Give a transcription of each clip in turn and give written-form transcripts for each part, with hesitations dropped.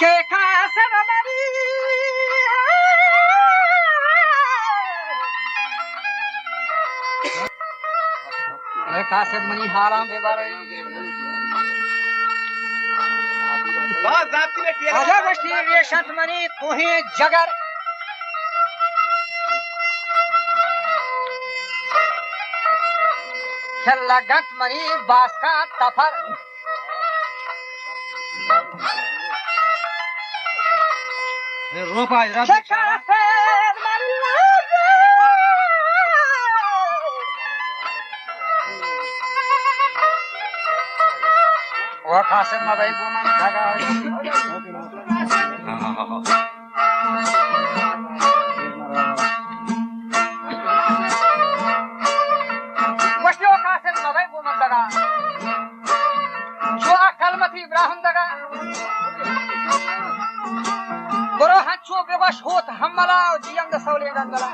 que casa de María. Kaset mani haram bebarai. बात जाती ने किया आजा बस्ती रेशत मनी तुहे जगर लगत मनी बास का तफर रोपा वो कासिम में भाई गुमान धागा वस्ती वो कासिम में भाई गुमान धागा जो अकल मत इब्राहिम धागा बरो हंचो बेवश होत हमला जियम द सौले गंगला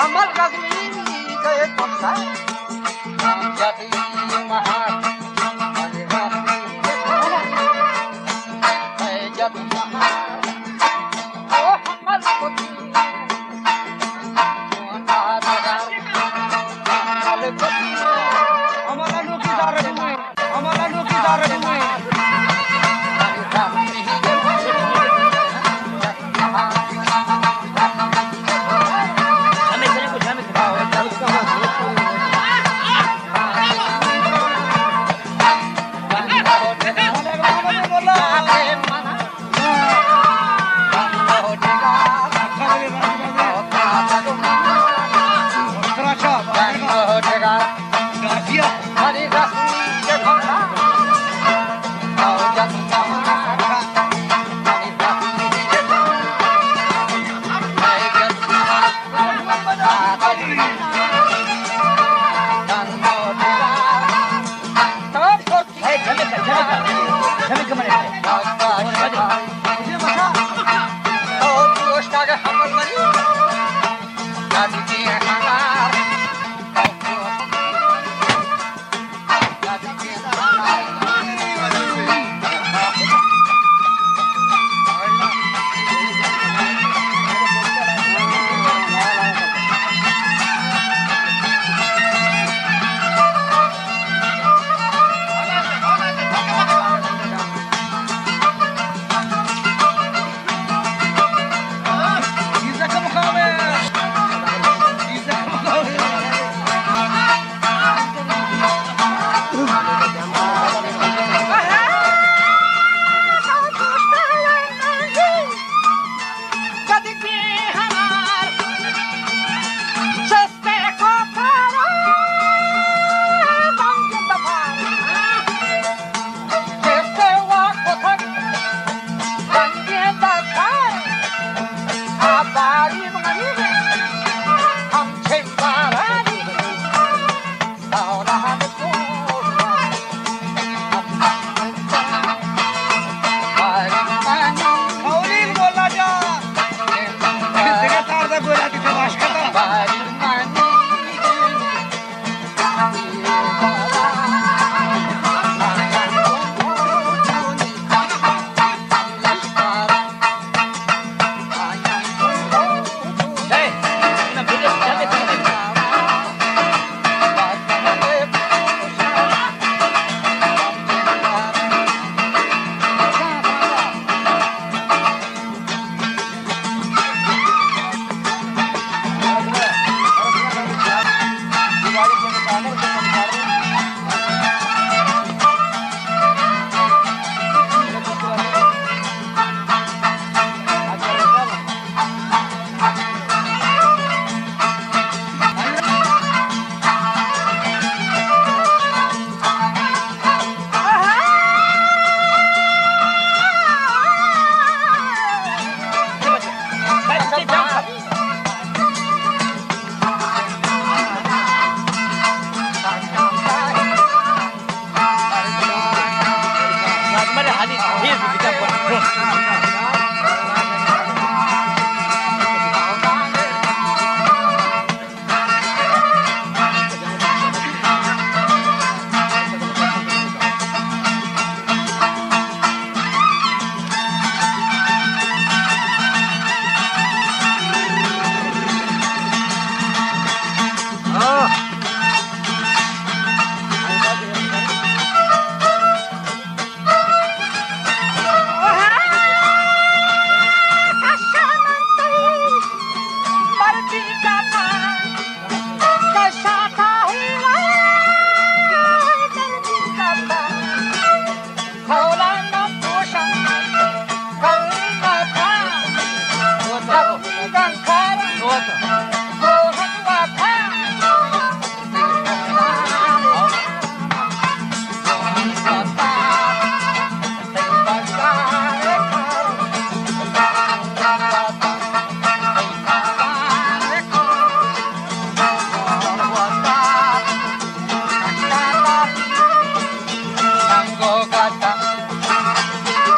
हमल गजनी गए कोसा जति महा जति महा ओ हमल कोती हमारा नौकी जा रहे हैं हमारा नौकी जा रहे हैं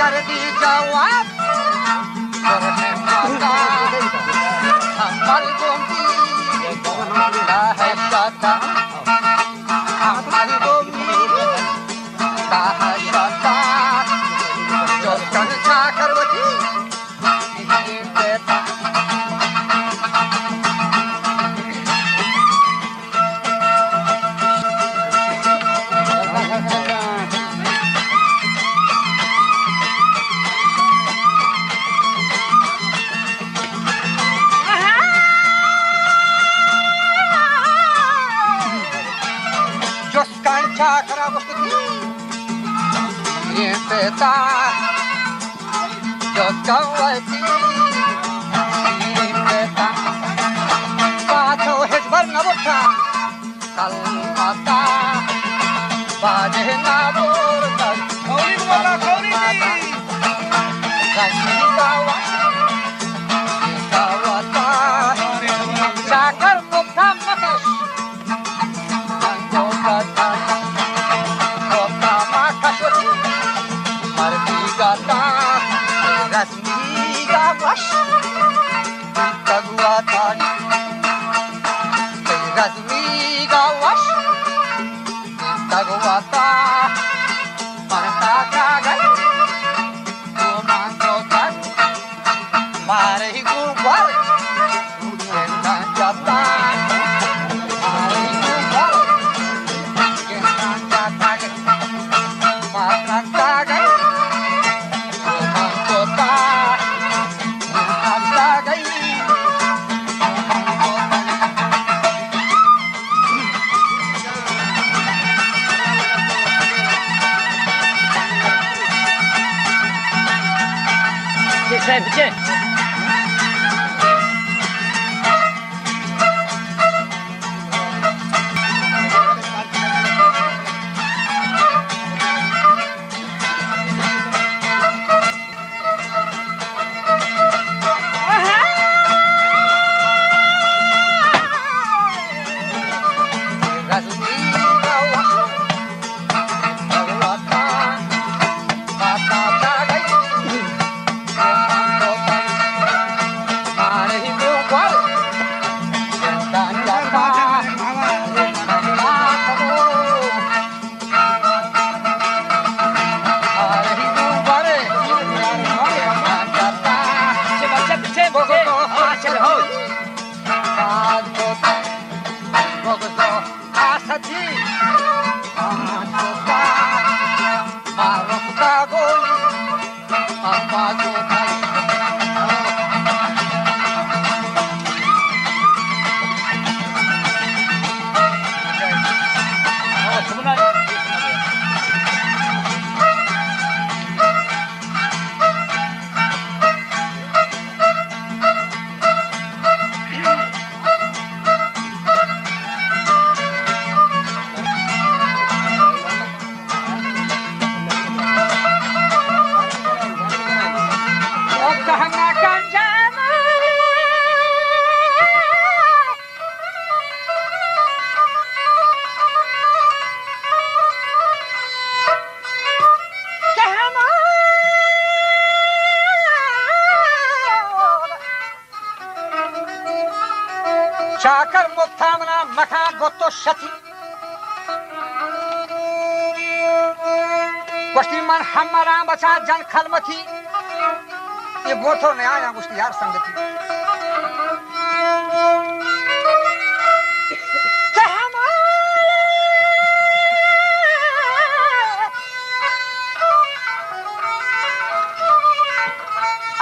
कर दी जवाब देता जो कवती देता बातो हिजबर न बुठा कल आता बाजे ना बोल कर कौरी बोला कौरी जी Sakar Mukta Makash Gata Mukta Makashwati Marti Gata Rasmi Gavash Taguata Rasmi Gavash Taguata Marta Kagal Tumangotan Mari Gubar Jata Mari Gubar Jata Makan Tagai Tumanggota Makan Tagai Bitte. Shakar Muktamana Maka Goto Shati Kwashtiman Hamara Bacha Jan Khalmati ये गोथो ने आया उसकी यार संगति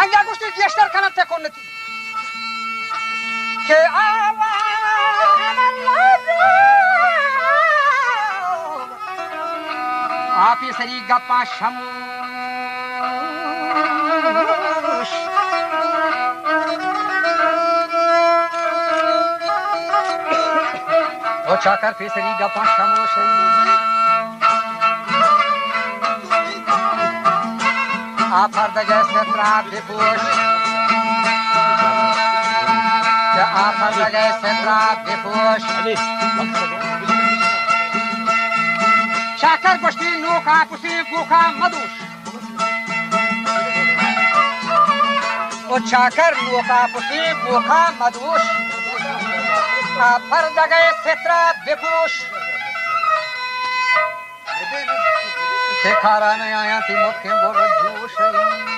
अंजा कुछ gesture करना ते कौन थी के आवा आप ये सरी गप्पा शम O çakar feseri gapan şamoş Afar da gelse trap depoş Ya afar da gelse trap depoş Çakar koşti nuka pusi kuka maduş O çakar nuka pusi kuka maduş Afar da gelse trap depoş Sekarang yang timur kembali jush